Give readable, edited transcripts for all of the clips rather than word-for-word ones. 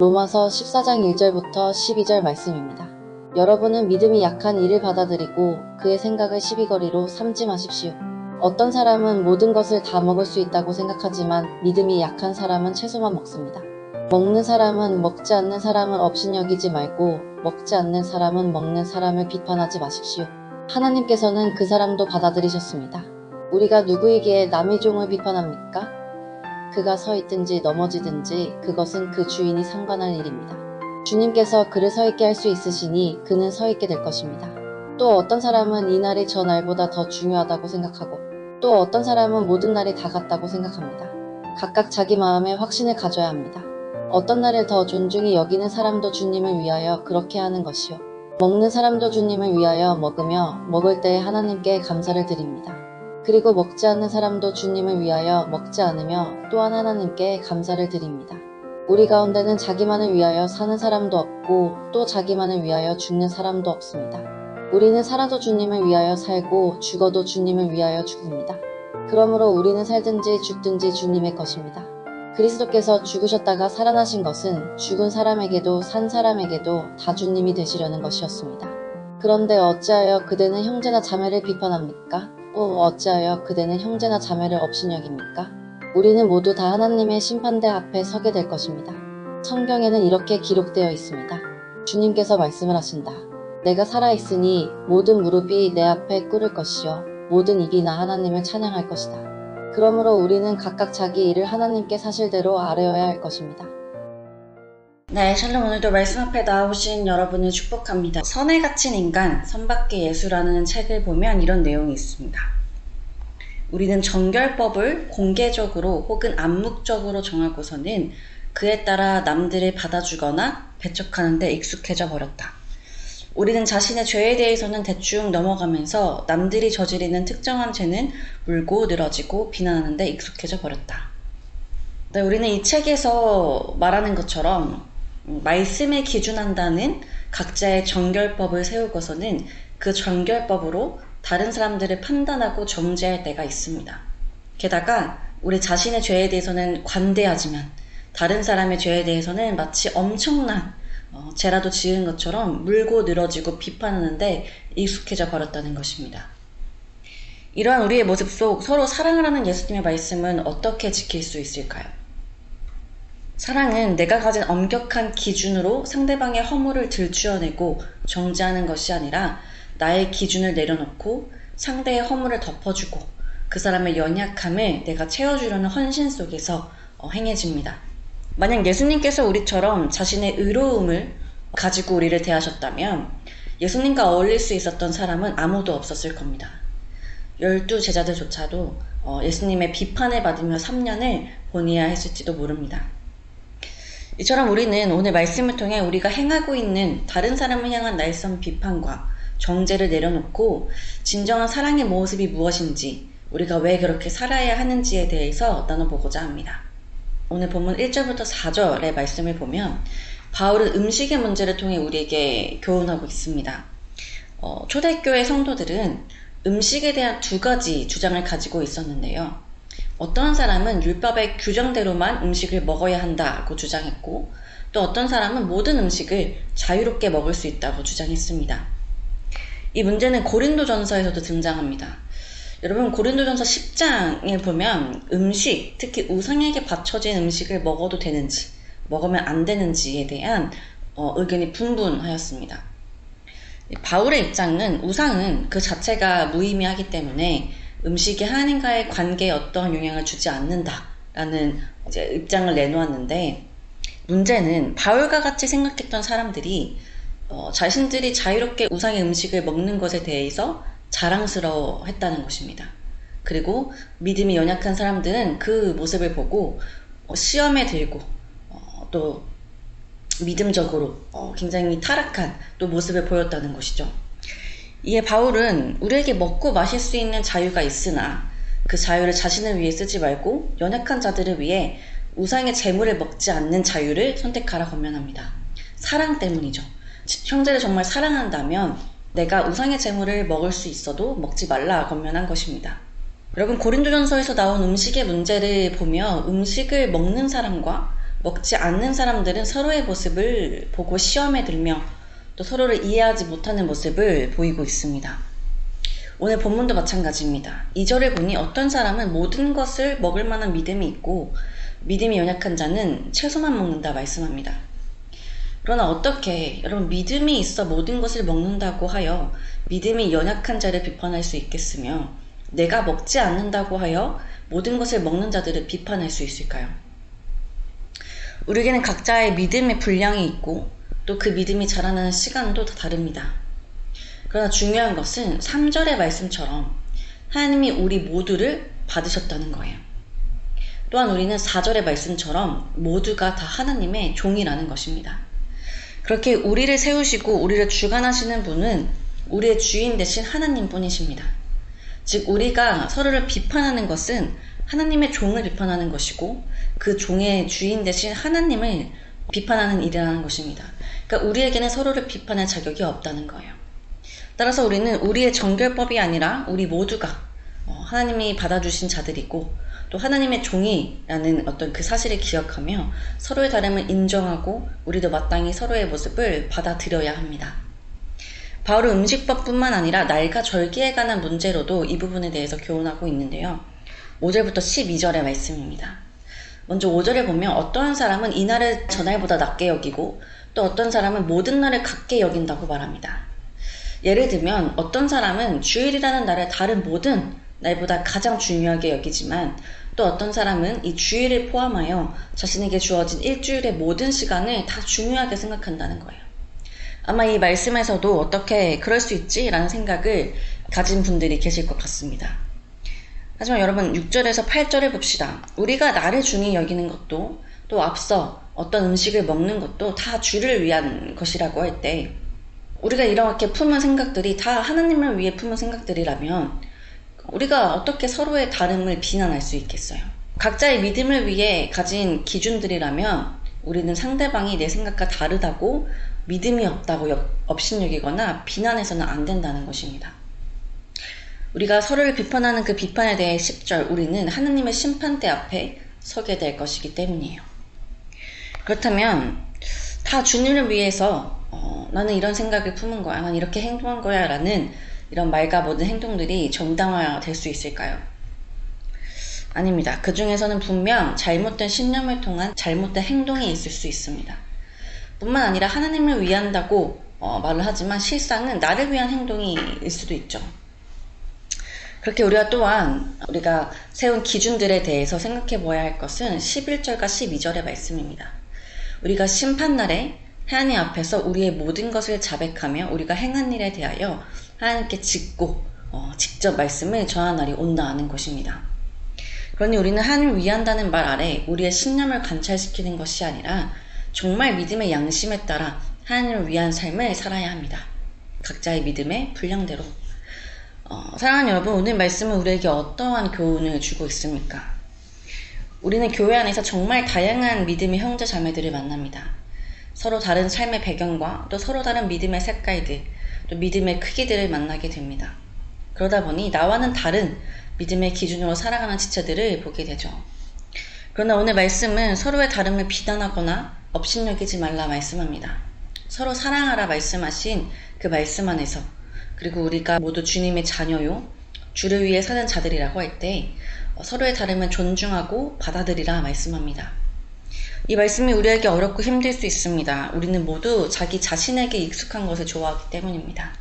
로마서 14장 1절부터 12절 말씀입니다. 여러분은 믿음이 약한 이를 받아들이고 그의 생각을 시비거리로 삼지 마십시오. 어떤 사람은 모든 것을 다 먹을 수 있다고 생각하지만 믿음이 약한 사람은 채소만 먹습니다. 먹는 사람은 먹지 않는 사람을 업신여기지 말고 먹지 않는 사람은 먹는 사람을 비판하지 마십시오. 하나님께서는 그 사람도 받아들이셨습니다. 우리가 누구에게 남의 종을 비판합니까? 그가 서 있든지 넘어지든지 그것은 그 주인이 상관할 일입니다. 주님께서 그를 서 있게 할 수 있으시니 그는 서 있게 될 것입니다. 또 어떤 사람은 이 날이 저 날보다 더 중요하다고 생각하고 또 어떤 사람은 모든 날이 다 같다고 생각합니다. 각각 자기 마음에 확신을 가져야 합니다. 어떤 날을 더 존중히 여기는 사람도 주님을 위하여 그렇게 하는 것이요. 먹는 사람도 주님을 위하여 먹으며 먹을 때에 하나님께 감사를 드립니다. 그리고 먹지 않는 사람도 주님을 위하여 먹지 않으며 또한 하나님께 감사를 드립니다. 우리 가운데는 자기만을 위하여 사는 사람도 없고 또 자기만을 위하여 죽는 사람도 없습니다. 우리는 살아도 주님을 위하여 살고 죽어도 주님을 위하여 죽습니다. 그러므로 우리는 살든지 죽든지 주님의 것입니다. 그리스도께서 죽으셨다가 살아나신 것은 죽은 사람에게도 산 사람에게도 다 주님이 되시려는 것이었습니다. 그런데 어찌하여 그대는 형제나 자매를 비판합니까? 또 어찌하여 그대는 형제나 자매를 업신여깁니까? 우리는 모두 다 하나님의 심판대 앞에 서게 될 것입니다. 성경에는 이렇게 기록되어 있습니다. 주님께서 말씀을 하신다. 내가 살아있으니 모든 무릎이 내 앞에 꿇을 것이요 모든 입이 나 하나님을 찬양할 것이다. 그러므로 우리는 각각 자기 일을 하나님께 사실대로 아뢰어야 할 것입니다. 네, 샬롬. 오늘도 말씀 앞에 나오신 여러분을 축복합니다. 선에 갇힌 인간, 선밖의 예수라는 책을 보면 이런 내용이 있습니다. 우리는 정결법을 공개적으로 혹은 암묵적으로 정하고서는 그에 따라 남들을 받아주거나 배척하는 데 익숙해져 버렸다. 우리는 자신의 죄에 대해서는 대충 넘어가면서 남들이 저지르는 특정한 죄는 물고 늘어지고 비난하는 데 익숙해져 버렸다. 네, 우리는 이 책에서 말하는 것처럼 말씀에 기준한다는 각자의 정결법을 세우고서는 그 정결법으로 다른 사람들을 판단하고 정죄할 때가 있습니다. 게다가 우리 자신의 죄에 대해서는 관대하지만 다른 사람의 죄에 대해서는 마치 엄청난 죄라도 지은 것처럼 물고 늘어지고 비판하는데 익숙해져 버렸다는 것입니다. 이러한 우리의 모습 속 서로 사랑을 하는 예수님의 말씀은 어떻게 지킬 수 있을까요? 사랑은 내가 가진 엄격한 기준으로 상대방의 허물을 들추어내고 정죄하는 것이 아니라 나의 기준을 내려놓고 상대의 허물을 덮어주고 그 사람의 연약함을 내가 채워주려는 헌신 속에서 행해집니다. 만약 예수님께서 우리처럼 자신의 의로움을 가지고 우리를 대하셨다면 예수님과 어울릴 수 있었던 사람은 아무도 없었을 겁니다. 12 제자들조차도 예수님의 비판을 받으며 3년을 보내야 했을지도 모릅니다. 이처럼 우리는 오늘 말씀을 통해 우리가 행하고 있는 다른 사람을 향한 날선 비판과 정죄를 내려놓고 진정한 사랑의 모습이 무엇인지, 우리가 왜 그렇게 살아야 하는지에 대해서 나눠보고자 합니다. 오늘 본문 1절부터 4절의 말씀을 보면 바울은 음식의 문제를 통해 우리에게 교훈하고 있습니다. 초대교회 성도들은 음식에 대한 두 가지 주장을 가지고 있었는데요. 어떤 사람은 율법의 규정대로만 음식을 먹어야 한다고 주장했고, 또 어떤 사람은 모든 음식을 자유롭게 먹을 수 있다고 주장했습니다. 이 문제는 고린도전서에서도 등장합니다. 여러분, 고린도전서 10장에 보면 음식, 특히 우상에게 바쳐진 음식을 먹어도 되는지 먹으면 안 되는지에 대한 의견이 분분하였습니다. 바울의 입장은 우상은 그 자체가 무의미하기 때문에 음식이 하나님과의 관계에 어떠한 영향을 주지 않는다라는 입장을 내놓았는데, 문제는 바울과 같이 생각했던 사람들이 자신들이 자유롭게 우상의 음식을 먹는 것에 대해서 자랑스러워 했다는 것입니다. 그리고 믿음이 연약한 사람들은 그 모습을 보고 시험에 들고 또 믿음적으로 굉장히 타락한 또 모습을 보였다는 것이죠. 이에 바울은 우리에게 먹고 마실 수 있는 자유가 있으나 그 자유를 자신을 위해 쓰지 말고 연약한 자들을 위해 우상의 재물을 먹지 않는 자유를 선택하라 권면합니다. 사랑 때문이죠. 형제를 정말 사랑한다면 내가 우상의 재물을 먹을 수 있어도 먹지 말라 권면한 것입니다. 여러분, 고린도전서에서 나온 음식의 문제를 보며 음식을 먹는 사람과 먹지 않는 사람들은 서로의 모습을 보고 시험에 들며 또 서로를 이해하지 못하는 모습을 보이고 있습니다. 오늘 본문도 마찬가지입니다. 2절을 보니 어떤 사람은 모든 것을 먹을 만한 믿음이 있고 믿음이 연약한 자는 채소만 먹는다 말씀합니다. 그러나 어떻게 여러분 믿음이 있어 모든 것을 먹는다고 하여 믿음이 연약한 자를 비판할 수 있겠으며 내가 먹지 않는다고 하여 모든 것을 먹는 자들을 비판할 수 있을까요? 우리에게는 각자의 믿음의 분량이 있고 또 그 믿음이 자라나는 시간도 다 다릅니다. 그러나 중요한 것은 3절의 말씀처럼 하나님이 우리 모두를 받으셨다는 거예요. 또한 우리는 4절의 말씀처럼 모두가 다 하나님의 종이라는 것입니다. 그렇게 우리를 세우시고 우리를 주관하시는 분은 우리의 주인 되신 하나님 뿐이십니다. 즉 우리가 서로를 비판하는 것은 하나님의 종을 비판하는 것이고 그 종의 주인 되신 하나님을 비판하는 일이라는 것입니다. 그러니까 우리에게는 서로를 비판할 자격이 없다는 거예요. 따라서 우리는 우리의 정결법이 아니라 우리 모두가 하나님이 받아주신 자들이고 또 하나님의 종이라는 어떤 그 사실을 기억하며 서로의 다름을 인정하고 우리도 마땅히 서로의 모습을 받아들여야 합니다. 바울은 음식법뿐만 아니라 날과 절기에 관한 문제로도 이 부분에 대해서 교훈하고 있는데요. 5절부터 12절의 말씀입니다. 먼저 5절에 보면 어떠한 사람은 이날을 전날보다 낮게 여기고 또 어떤 사람은 모든 날을 같게 여긴다고 말합니다. 예를 들면 어떤 사람은 주일이라는 날을 다른 모든 날보다 가장 중요하게 여기지만 또 어떤 사람은 이 주일을 포함하여 자신에게 주어진 일주일의 모든 시간을 다 중요하게 생각한다는 거예요. 아마 이 말씀에서도 어떻게 그럴 수 있지? 라는 생각을 가진 분들이 계실 것 같습니다. 하지만 여러분 6절에서 8절을 봅시다. 우리가 나를 중히 여기는 것도 또 앞서 어떤 음식을 먹는 것도 다 주를 위한 것이라고 할 때 우리가 이렇게 품은 생각들이 다 하나님을 위해 품은 생각들이라면 우리가 어떻게 서로의 다름을 비난할 수 있겠어요? 각자의 믿음을 위해 가진 기준들이라면 우리는 상대방이 내 생각과 다르다고 믿음이 없다고 업신여기거나 비난해서는 안 된다는 것입니다. 우리가 서로를 비판하는 그 비판에 대해 10절 우리는 하나님의 심판대 앞에 서게 될 것이기 때문이에요. 그렇다면 다 주님을 위해서 나는 이런 생각을 품은 거야, 난 이렇게 행동한 거야 라는 이런 말과 모든 행동들이 정당화될 수 있을까요? 아닙니다. 그 중에서는 분명 잘못된 신념을 통한 잘못된 행동이 있을 수 있습니다. 뿐만 아니라 하나님을 위한다고 말을 하지만 실상은 나를 위한 행동일 수도 있죠. 그렇게 우리가 또한 우리가 세운 기준들에 대해서 생각해 보아야 할 것은 11절과 12절의 말씀입니다. 우리가 심판날에 하나님 앞에서 우리의 모든 것을 자백하며 우리가 행한 일에 대하여 하나님께 직접 말씀을 전하는 날이 온다는 것입니다. 그러니 우리는 하나님을 위한다는 말 아래 우리의 신념을 관찰시키는 것이 아니라 정말 믿음의 양심에 따라 하나님을 위한 삶을 살아야 합니다. 각자의 믿음의 분량대로. 사랑하는 여러분, 오늘 말씀은 우리에게 어떠한 교훈을 주고 있습니까? 우리는 교회 안에서 정말 다양한 믿음의 형제 자매들을 만납니다. 서로 다른 삶의 배경과 또 서로 다른 믿음의 색깔들, 또 믿음의 크기들을 만나게 됩니다. 그러다 보니 나와는 다른 믿음의 기준으로 살아가는 지체들을 보게 되죠. 그러나 오늘 말씀은 서로의 다름을 비난하거나 업신여기지 말라 말씀합니다. 서로 사랑하라 말씀하신 그 말씀 안에서 그리고 우리가 모두 주님의 자녀요 주를 위해 사는 자들이라고 할 때 서로의 다름을 존중하고 받아들이라 말씀합니다. 이 말씀이 우리에게 어렵고 힘들 수 있습니다. 우리는 모두 자기 자신에게 익숙한 것을 좋아하기 때문입니다.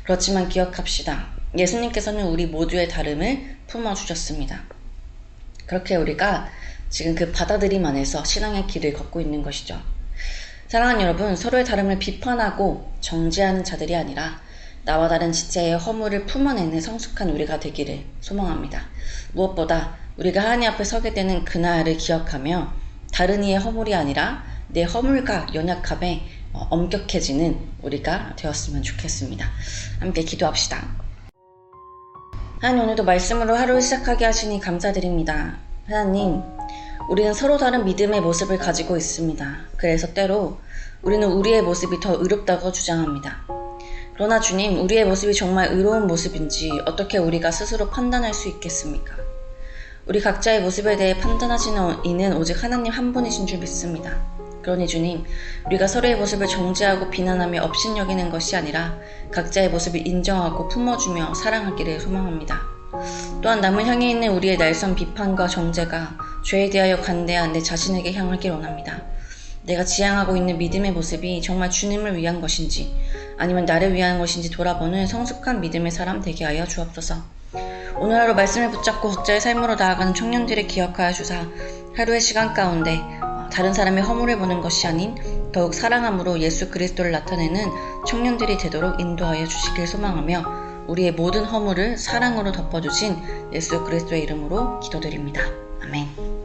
그렇지만 기억합시다. 예수님께서는 우리 모두의 다름을 품어주셨습니다. 그렇게 우리가 지금 그 받아들임 안에서 신앙의 길을 걷고 있는 것이죠. 사랑하는 여러분, 서로의 다름을 비판하고 정죄하는 자들이 아니라 나와 다른 지체의 허물을 품어내는 성숙한 우리가 되기를 소망합니다. 무엇보다 우리가 하나님 앞에 서게 되는 그날을 기억하며 다른 이의 허물이 아니라 내 허물과 연약함에 엄격해지는 우리가 되었으면 좋겠습니다. 함께 기도합시다. 하나님, 오늘도 말씀으로 하루를 시작하게 하시니 감사드립니다. 하나님, 우리는 서로 다른 믿음의 모습을 가지고 있습니다. 그래서 때로 우리는 우리의 모습이 더 의롭다고 주장합니다. 그러나 주님, 우리의 모습이 정말 의로운 모습인지 어떻게 우리가 스스로 판단할 수 있겠습니까? 우리 각자의 모습에 대해 판단하시는 이는 오직 하나님 한 분이신 줄 믿습니다. 그러니 주님, 우리가 서로의 모습을 정죄하고 비난하며 업신여기는 것이 아니라 각자의 모습을 인정하고 품어주며 사랑하기를 소망합니다. 또한 남을 향해 있는 우리의 날선 비판과 정죄가 죄에 대하여 관대한 내 자신에게 향하길 원합니다. 내가 지향하고 있는 믿음의 모습이 정말 주님을 위한 것인지 아니면 나를 위한 것인지 돌아보는 성숙한 믿음의 사람 되게 하여 주옵소서. 오늘 하루 말씀을 붙잡고 각자의 삶으로 나아가는 청년들을 기억하여 주사 하루의 시간 가운데 다른 사람의 허물을 보는 것이 아닌 더욱 사랑함으로 예수 그리스도를 나타내는 청년들이 되도록 인도하여 주시길 소망하며 우리의 모든 허물을 사랑으로 덮어주신 예수 그리스도의 이름으로 기도드립니다. 아멘.